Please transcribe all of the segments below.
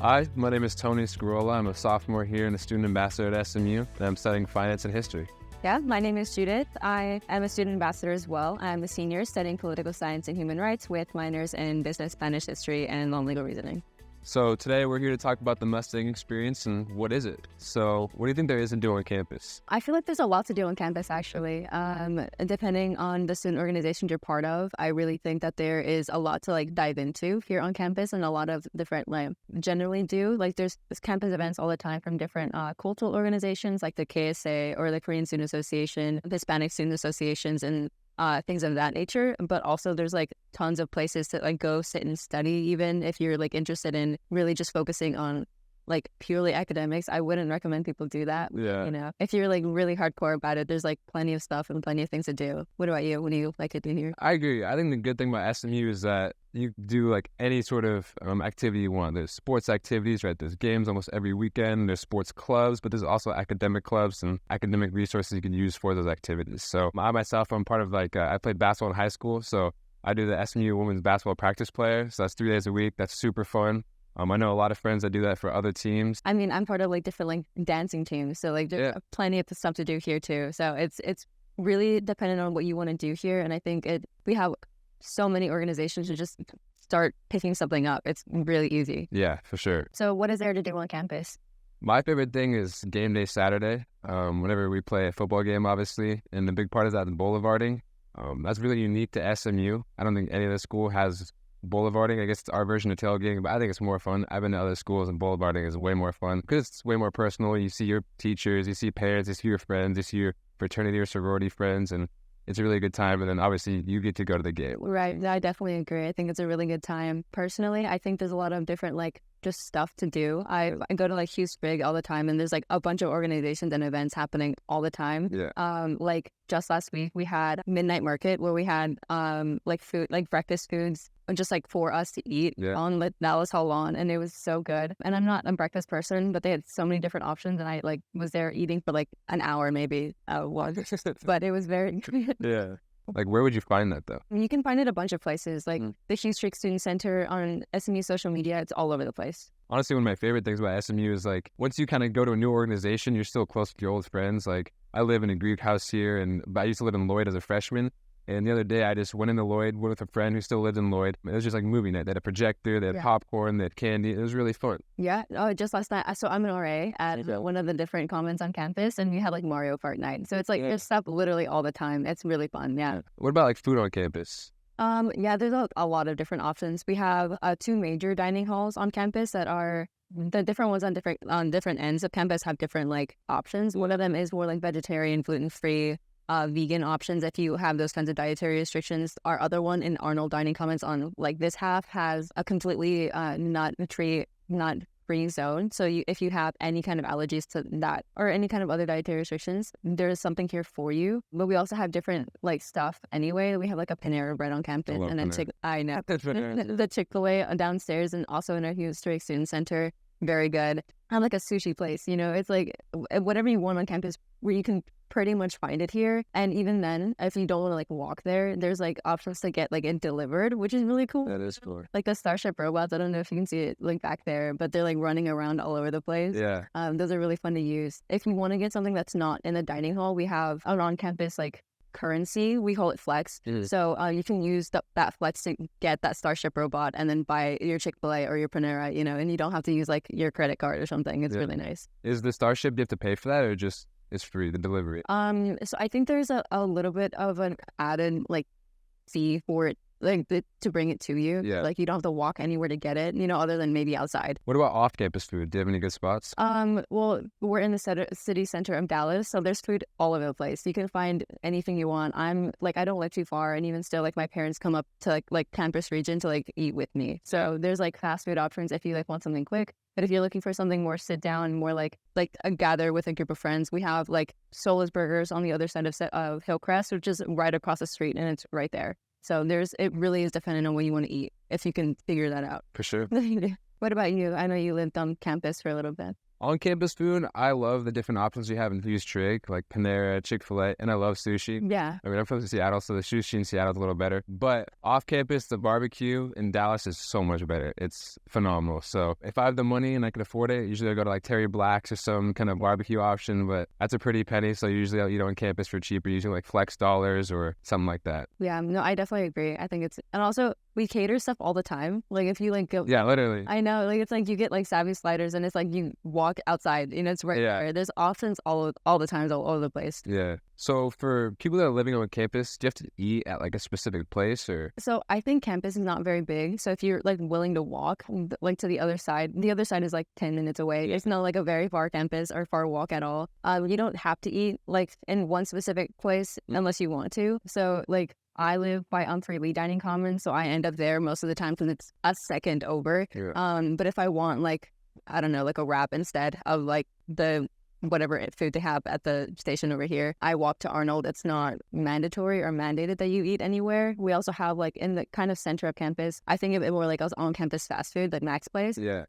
Hi, my name is Tony Scarola. I'm a sophomore here and a student ambassador at SMU, and I'm studying finance and history. Yeah, my name is Judith. I am a student ambassador as well. I'm a senior studying political science and human rights with minors in business, Spanish history, and non-legal reasoning. So today we're here to talk about the Mustang Experience and what is it? So what do you think there is to do on campus? I feel like there's a lot to do on campus, actually. Depending on the student organization you're part of, I really think that there is a lot to dive into here on campus, and a lot of different generally do. There's campus events all the time from different cultural organizations like the KSA or the Korean Student Association, the Hispanic Student Associations, and things of that nature. But also there's tons of places to go sit and study, even if you're interested in really just focusing on purely academics. I wouldn't recommend people do that. Yeah. If you're really hardcore about it, there's plenty of stuff and plenty of things to do. What about you? What do you like to do here? I agree. I think the good thing about SMU is that you do any sort of activity you want. There's sports activities, right? There's games almost every weekend. There's sports clubs, but there's also academic clubs and academic resources you can use for those activities. So I myself, I'm part of I played basketball in high school, so I do the SMU women's basketball practice player. So that's 3 days a week. That's super fun. I know a lot of friends that do that for other teams. I mean, I'm part of different dancing teams, so there's plenty of stuff to do here too. So it's really dependent on what you want to do here, and I think we have so many organizations to just start picking something up. It's really easy. Yeah, for sure. So what is there to do on campus? My favorite thing is game day Saturday. Whenever we play a football game, obviously, and the big part is that the Boulevarding. That's really unique to SMU. I don't think any other school has Boulevarding. I guess it's our version of tailgating, but I think it's more fun. I've been to other schools and Boulevarding is way more fun because it's way more personal. You see your teachers, you see parents, you see your friends, you see your fraternity or sorority friends, and it's a really good time. And then obviously you get to go to the game. Right. I definitely agree. I think it's a really good time. Personally, I think there's a lot of different just stuff to do. I go to Hughes Big all the time, and there's a bunch of organizations and events happening all the time. Yeah. Just last week we had Midnight Market where we had food, breakfast foods just for us to eat on Dallas Hall lawn, and it was so good. And I'm not a breakfast person, but they had so many different options, and I was there eating for an hour maybe once, but it was very good. Yeah. Where would you find that, though? You can find it a bunch of places, the Hughes Street Student Center on SMU social media. It's all over the place. Honestly, one of my favorite things about SMU is once you kind of go to a new organization, you're still close to your old friends. I live in a Greek house here, but I used to live in Lloyd as a freshman. And the other day, I just went into Lloyd, went with a friend who still lived in Lloyd. It was just movie night. They had a projector, they had popcorn, they had candy. It was really fun. Yeah. Oh, just last night. So I'm an RA at one of the different commons on campus, and we had Mario Kart night. So it's there's stuff literally all the time. It's really fun. Yeah. What about food on campus? Yeah, there's a lot of different options. We have 2 major dining halls on campus that are the different ones on different ends of campus have different options. One of them is more vegetarian, gluten-free, vegan options if you have those kinds of dietary restrictions. Our other one in Arnold Dining Commons on this half has a completely nut-free zone. So if you have any kind of allergies to that or any kind of other dietary restrictions, there is something here for you. But we also have different stuff anyway. We have a Panera Bread on campus, and then I know the Chick-fil-A downstairs, and also in our Hughes Street Student Center. Very good. I'm a sushi place, it's whatever you want on campus where you can pretty much find it here. And even then, if you don't want to walk there, there's options to get it delivered, which is really cool. That is cool. The Starship robots, I don't know if you can see it back there, but they're running around all over the place. Yeah. Those are really fun to use. If you want to get something that's not in the dining hall, we have an on-campus currency. We call it Flex. So you can use that Flex to get that Starship robot and then buy your Chick-fil-A or your Panera, and you don't have to use your credit card or something. It's really nice. Is the Starship, do you have to pay for that, or just it's free, the delivery? So I think there's a little bit of an added fee for it, to bring it to you. Yeah. You don't have to walk anywhere to get it, other than maybe outside. What about off-campus food? Do you have any good spots? Well, we're in the city center of Dallas, so there's food all over the place. You can find anything you want. I'm I don't live too far, and even still, my parents come up to campus region to eat with me. So there's fast food options if you want something quick. But if you're looking for something more sit down, more like a gather with a group of friends, we have Sola's Burgers on the other side of Hillcrest, which is right across the street, and it's right there. So it really is dependent on what you want to eat, if you can figure that out. For sure. What about you? I know you lived on campus for a little bit. On-campus food, I love the different options you have in Hughes Trig, like Panera, Chick-fil-A, and I love sushi. Yeah. I mean, I'm from Seattle, so the sushi in Seattle is a little better. But off-campus, the barbecue in Dallas is so much better. It's phenomenal. So if I have the money and I can afford it, usually I go to like Terry Black's or some kind of barbecue option, but that's a pretty penny. So usually I'll eat on campus for cheaper, using like Flex dollars or something like that. Yeah, no, I definitely agree. I think and also we cater stuff all the time. Like if you like go, Yeah, literally. I know, like it's like you get like Savvy sliders and it's like you walk outside, it's right there. There's options all the times all over the place. Yeah. So for people that are living on campus, do you have to eat at like a specific place or? So I think campus is not very big. So if you're like willing to walk like to the other side is like 10 minutes away. It's not like a very far campus or far walk at all. You don't have to eat like in one specific place unless you want to. So like I live by Humphrey Lee Dining Commons, so I end up there most of the time because it's a second over. Yeah. But if I want like, I don't know, like a wrap instead of like the whatever food they have at the station over here, I walk to Arnold. It's not mandatory or mandated that you eat anywhere. We also have like in the kind of center of campus, I think of it more like as on-campus fast food, like Mac's Place. Yeah.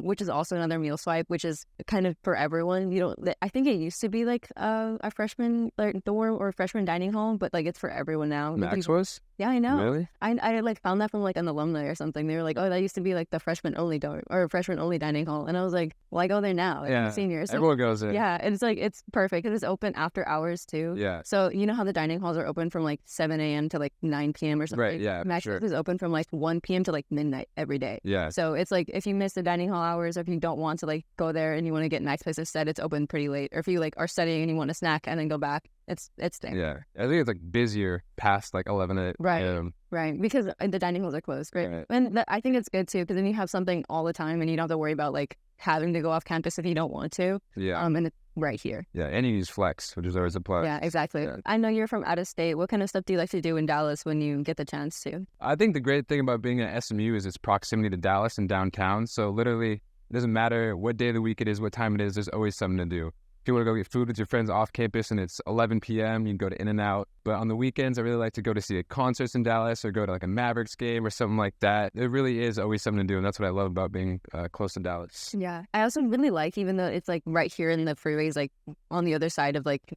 Which is also another meal swipe, which is kind of for everyone. I think it used to be like a freshman like dorm or freshman dining hall, but like it's for everyone now. Max was? Yeah, I know. Really? I like found that from like an alumni or something. They were like, oh, that used to be like the freshman only dorm or freshman only dining hall, and I was like, well, I go there now. Like, I'm seniors. So, everyone goes there. yeah, and it's like it's perfect. It is open after hours too. Yeah. So you know how the dining halls are open from like 7 a.m. to like 9 p.m. or something. Right. Yeah. Max sure. is open from like 1 p.m. to like midnight every day. Yeah. So it's like if you miss the dining hall hours, or if you don't want to like go there and you want to get Max Place instead, it's open pretty late. Or if you like are studying and you want a snack and then go back, it's there. Yeah. I think it's like busier past like 11 a.m. Right, because the dining halls are closed, right? And I think it's good too, because then you have something all the time, and you don't have to worry about like having to go off campus if you don't want to. Yeah. And it's right here. Yeah, and you use Flex, which is always a plus. Yeah, exactly. Yeah. I know you're from out of state. What kind of stuff do you like to do in Dallas when you get the chance to? I think the great thing about being at SMU is its proximity to Dallas and downtown. So literally, it doesn't matter what day of the week it is, what time it is, there's always something to do. If you want to go get food with your friends off campus and it's 11 p.m., you can go to In-N-Out. But on the weekends, I really like to go to see a concert in Dallas or go to like a Mavericks game or something like that. There really is always something to do, and that's what I love about being close to Dallas. Yeah. I also really like, even though it's like right here in the freeways, like on the other side of like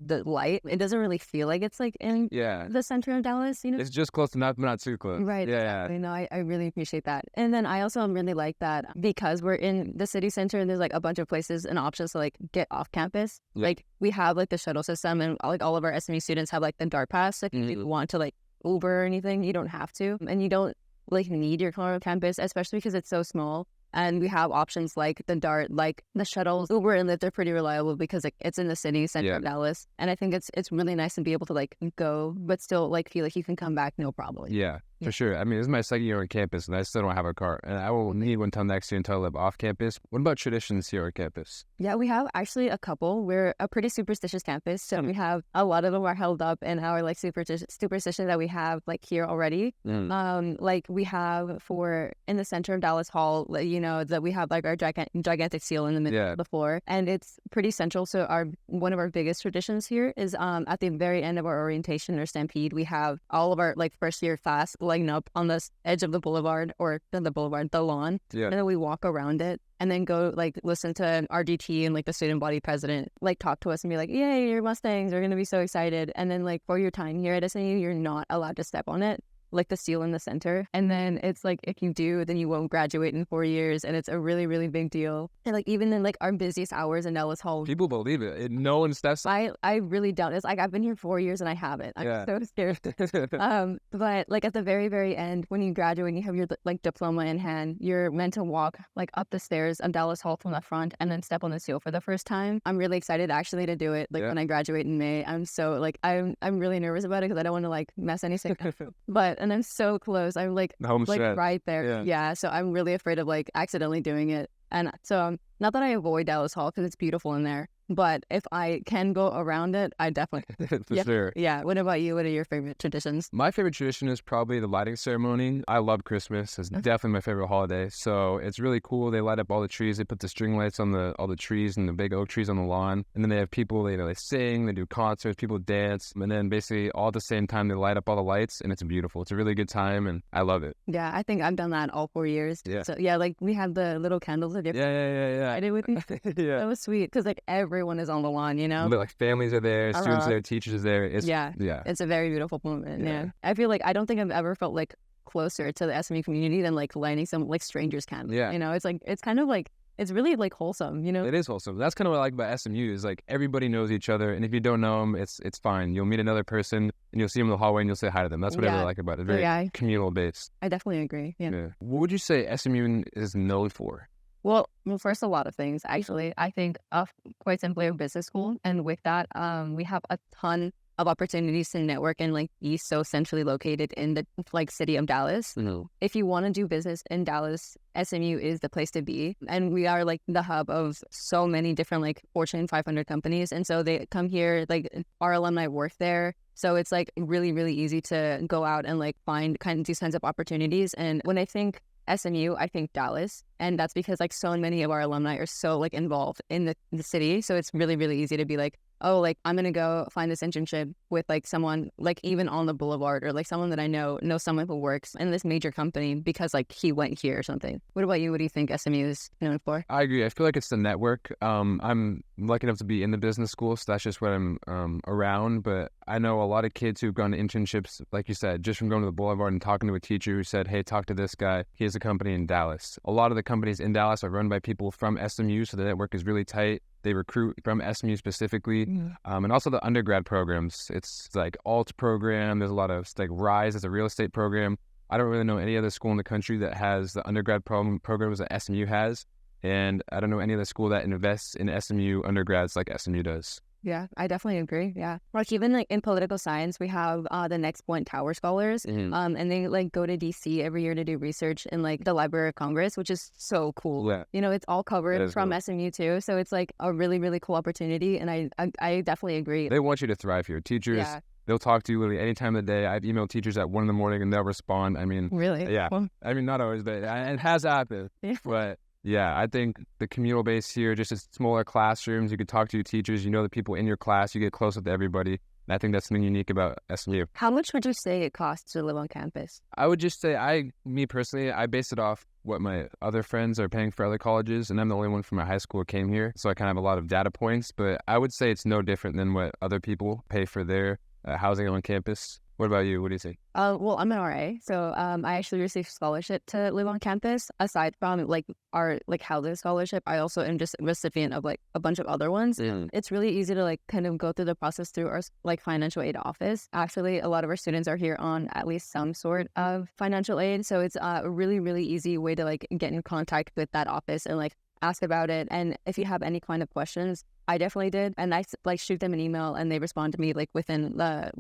the light, it doesn't really feel like it's like in the center of Dallas, It's just close enough, but not too close. Right. Yeah, exactly. No, I really appreciate that. And then I also really like that because we're in the city center and there's like a bunch of places and options to like get off campus. Yeah. Like we have like the shuttle system, and like all of our SMU students have like the DART pass. So if you want to like Uber or anything, you don't have to, and you don't like need your car on campus, especially because it's so small. And we have options like the DART, like the shuttles. Uber and Lyft are pretty reliable because like, it's in the city center of Dallas. And I think it's really nice to be able to like go, but still like feel like you can come back no problem. Yeah, for sure. I mean, this is my second year on campus, and I still don't have a car. And I will need one until next year until I live off campus. What about traditions here on campus? Yeah, we have actually a couple. We're a pretty superstitious campus. So we have a lot of them are held up in our like superstition that we have like here already. Like we have in the center of Dallas Hall, that we have like our gigantic seal in the middle of the floor, and it's pretty central. So one of our biggest traditions here is at the very end of our orientation or stampede, we have all of our like first year class lighting up on the edge of the boulevard, or the lawn, and then we walk around it and then go like listen to an RGT and like the student body president like talk to us and be like, yay, your Mustangs are gonna be so excited. And then like for your time here at SMU, you're not allowed to step on it, like the seal in the center. And then it's like, if you do, then you won't graduate in 4 years. And it's a really, really big deal. And like, even in like our busiest hours in Dallas Hall, people believe it. No one steps. I really doubt it. It's like, I've been here 4 years and I haven't. I'm so scared. But like at the very, very end, when you graduate and you have your like diploma in hand, you're meant to walk like up the stairs of Dallas Hall from the front and then step on the seal for the first time. I'm really excited actually to do it. Like when I graduate in May, I'm so like, I'm really nervous about it because I don't want to like mess anything up. But and I'm so close. I'm like right there. Yeah. So I'm really afraid of like accidentally doing it. And so not that I avoid Dallas Hall because it's beautiful in there, but if I can go around it, I definitely. For sure. Yeah. What about you? What are your favorite traditions? My favorite tradition is probably the lighting ceremony. I love Christmas. It's definitely my favorite holiday. So it's really cool. They light up all the trees. They put the string lights on all the trees and the big oak trees on the lawn. And then they have people, they sing, they do concerts, people dance. And then basically all at the same time, they light up all the lights and it's beautiful. It's a really good time and I love it. Yeah, I think I've done that all 4 years. Yeah. So yeah, like we had the little candles. Yeah. I did with me. Yeah. That was sweet because like everyone is on the lawn, But like families are there, students are there, teachers are there. It's a very beautiful moment. Yeah. I feel like I don't think I've ever felt like closer to the SMU community than like lighting some like strangers candles. Yeah. It's like it's kind of like it's really like wholesome. It is wholesome. That's kind of what I like about SMU is like everybody knows each other, and if you don't know them, it's fine. You'll meet another person and you'll see them in the hallway and you'll say hi to them. That's what I really like about it. Very communal based. I definitely agree. Yeah. What would you say SMU is known for? Well, first, a lot of things, actually. I think quite simply a business school. And with that, we have a ton of opportunities to network and like be so centrally located in the like city of Dallas. Mm-hmm. If you want to do business in Dallas, SMU is the place to be. And we are like the hub of so many different like Fortune 500 companies. And so they come here, like our alumni work there. So it's like really, really easy to go out and like find these kinds of opportunities. And when I think SMU, I think Dallas. And that's because like so many of our alumni are so like involved in the city. So it's really, really easy to be like, oh, like I'm going to go find this internship with like someone like even on the boulevard or like someone that I know someone who works in this major company because like he went here or something. What about you? What do you think SMU is known for? I agree. I feel like it's the network. I'm lucky enough to be in the business school, so that's just what I'm around. But I know a lot of kids who've gone to internships, like you said, just from going to the boulevard and talking to a teacher who said, hey, talk to this guy. He has a company in Dallas. A lot of the companies in Dallas are run by people from SMU, so the network is really tight. They recruit from SMU specifically, and also the undergrad programs. It's like alt program. There's a lot of like Rise as a real estate program. I don't really know any other school in the country that has the undergrad programs that SMU has, and I don't know any other school that invests in SMU undergrads like SMU does. Yeah, I definitely agree. Yeah. Like even like in political science, we have the Next Point Tower Scholars. And they like go to DC every year to do research in like the Library of Congress, which is so cool. Yeah. It's all covered from SMU too. So it's like a really, really cool opportunity. And I definitely agree. They want you to thrive here. Teachers, they'll talk to you literally any time of the day. I've emailed teachers at 1 a.m. and they'll respond. I mean, really? Yeah. Well, I mean, not always, but it has happened. Yeah. But yeah, I think the communal base here, just as smaller classrooms, you could talk to your teachers, you know the people in your class, you get close with everybody. And I think that's something unique about SMU. How much would you say it costs to live on campus? I would just say, me personally, I base it off what my other friends are paying for other colleges, and I'm the only one from my high school who came here, so I kind of have a lot of data points, but I would say it's no different than what other people pay for their housing on campus. What about you? What do you think? Well, I'm an RA, so I actually received scholarship to live on campus. Aside from like our like housing scholarship, I also am just a recipient of like a bunch of other ones. It's really easy to like kind of go through the process through our like financial aid office. Actually, a lot of our students are here on at least some sort of financial aid, so it's a really, really easy way to like get in contact with that office and like ask about it. And if you have any kind of questions, I definitely did. And I like shoot them an email and they respond to me like within the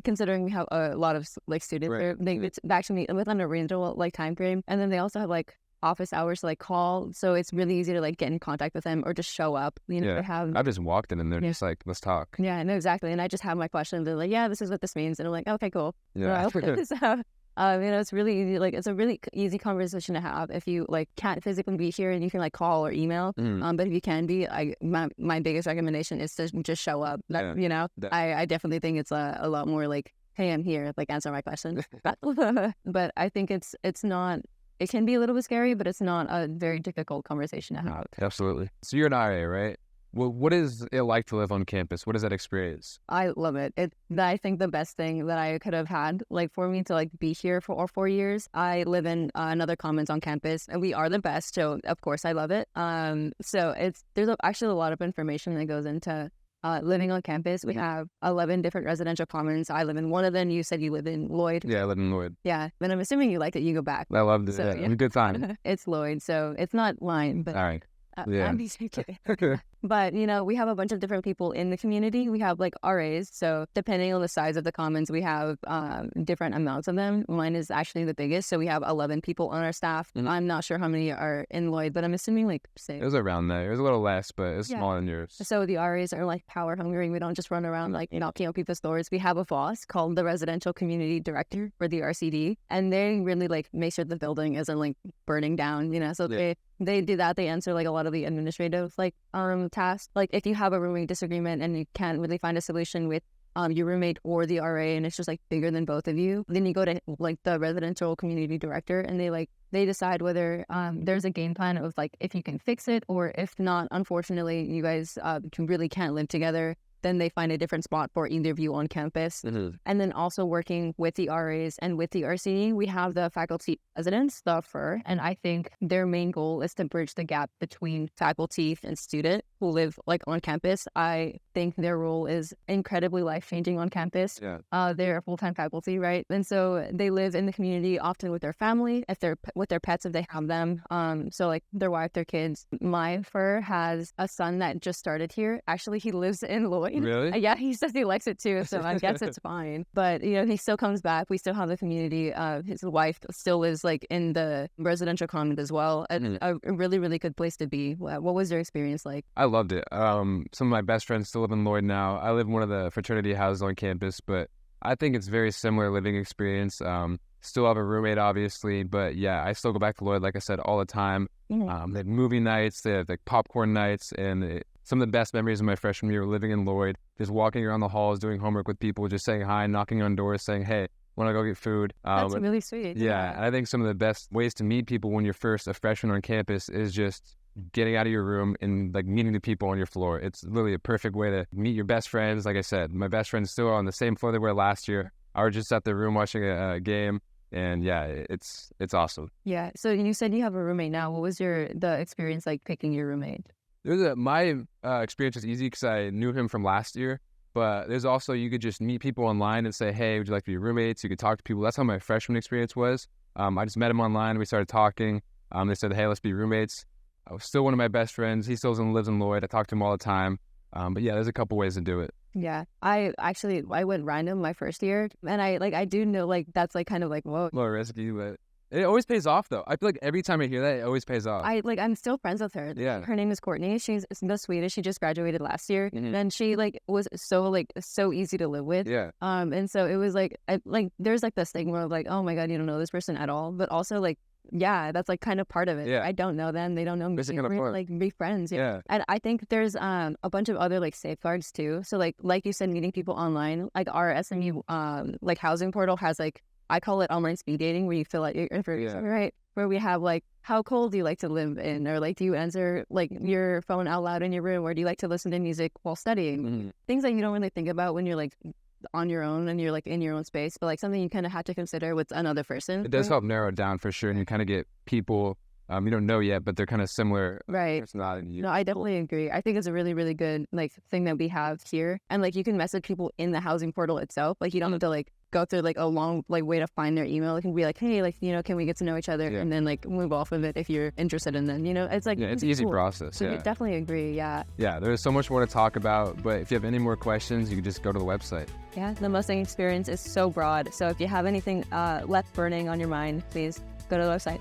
considering we have a lot of like students, it's back to me within a reasonable like time frame. And then they also have like office hours to like call. So it's really easy to like get in contact with them or just show up. I've just walked in and they're just like, let's talk. Yeah, no, exactly. And I just have my questions. They're like, yeah, this is what this means. And I'm like, okay, cool. Yeah. So, it's really easy. Like, it's a really easy conversation to have if you like can't physically be here and you can like call or email. But if you can be, my biggest recommendation is to just show up. I definitely think it's a lot more like, hey, I'm here, like answer my question. But I think it's not. It can be a little bit scary, but it's not a very difficult conversation to have. Absolutely. So you're an RA, right? Well, what is it like to live on campus? What is that experience? I love it. I think the best thing that I could have had, like for me to like be here for 4 years. I live in another commons on campus, and we are the best. So of course I love it. So there's actually a lot of information that goes into living on campus. We have 11 different residential commons. I live in one of them. You said you live in Lloyd. Yeah, I live in Lloyd. Yeah, but I'm assuming you liked it. You go back. I loved it. So, It was a good time. It's Lloyd, so it's not Lime, but all right. I'm just kidding. But, we have a bunch of different people in the community. We have like RAs. So depending on the size of the commons, we have different amounts of them. Mine is actually the biggest. So we have 11 people on our staff. I'm not sure how many are in Lloyd, but I'm assuming like, say. It was around there. It was a little less, but it's smaller than yours. So the RAs are like power hungry. We don't just run around like knocking on people's doors. We have a boss called the Residential Community Director for the RCD. And they really like make sure the building isn't like burning down, So they do that. They answer like a lot of the administrative like tasks. Like if you have a roommate disagreement and you can't really find a solution with your roommate or the RA, and it's just like bigger than both of you, then you go to like the residential community director, and they decide whether there's a game plan of like if you can fix it, or if not, unfortunately, you guys really can't live together. Then they find a different spot for either of you on campus. And then also working with the RAs and with the RCD, we have the faculty residents, the FER, and I think their main goal is to bridge the gap between faculty and student who live like on campus. I think their role is incredibly life-changing on campus. They're full-time faculty, right? And so they live in the community often with their family, if they're with their pets, if they have them. So like their wife, their kids. My FER has a son that just started here. Actually, he lives in Lloyd. Really? Yeah, he says he likes it too, so I guess it's fine. But, he still comes back. We still have the community. His wife still lives like in the residential commune as well. A really, really good place to be. What was your experience like? I loved it. Some of my best friends still live in Lloyd now. I live in one of the fraternity houses on campus, but I think it's very similar living experience. Still have a roommate, obviously, but yeah, I still go back to Lloyd, like I said, all the time. They have movie nights, they have like popcorn nights, and some of the best memories of my freshman year were living in Lloyd, just walking around the halls, doing homework with people, just saying hi, knocking on doors, saying, hey, want to go get food? That's really sweet. Yeah, and I think some of the best ways to meet people when you're first a freshman on campus is just getting out of your room and like meeting the people on your floor. It's literally a perfect way to meet your best friends. Like I said, my best friends still are on the same floor they were last year. I was just at the room watching a game. And yeah, it's awesome. Yeah. So you said you have a roommate now. What was the experience like picking your roommate? My experience was easy because I knew him from last year. But there's also, you could just meet people online and say, hey, would you like to be roommates? You could talk to people. That's how my freshman experience was. I just met him online. We started talking. They said, hey, let's be roommates. I was still one of my best friends. He still lives in Lloyd. I talk to him all the time. But yeah, there's a couple ways to do it. Yeah, I went random my first year, and I do know like that's like kind of like whoa, a little risky, but it always pays off though. I feel like every time I hear that, it always pays off. I'm still friends with her. Yeah, her name is Courtney. She's the sweetest. She just graduated last year, and she was so easy to live with. Yeah. And so it was there's like this thing where like, oh my god, you don't know this person at all, but also like, yeah, that's like kind of part of it. Yeah. I don't know them. They don't know me. We're be friends. Yeah. And I think there's a bunch of other like safeguards too. So like you said, meeting people online, like our SMU like housing portal has like, I call it online speed dating, where you fill out your information, right? Where we have like, how cold do you like to live in? Or like, do you answer like your phone out loud in your room? Or do you like to listen to music while studying? Things that you don't really think about when you're like on your own and you're like in your own space, but like something you kind of have to consider with another person. It does help narrow it down for sure, and you kind of get people you don't know yet, but they're kind of similar personality to you. No, I definitely agree. I think it's a really, really good like thing that we have here, and like you can message people in the housing portal itself. Like you don't have to like go through like a long like way to find their email. It can be like, hey, like can we get to know each other, and then like move off of it if you're interested in them. It's like it's easy process. So I definitely agree. Yeah, there's so much more to talk about, but if you have any more questions, you can just go to the website. Yeah, the Mustang Experience is so broad. So if you have anything left burning on your mind, please go to the website.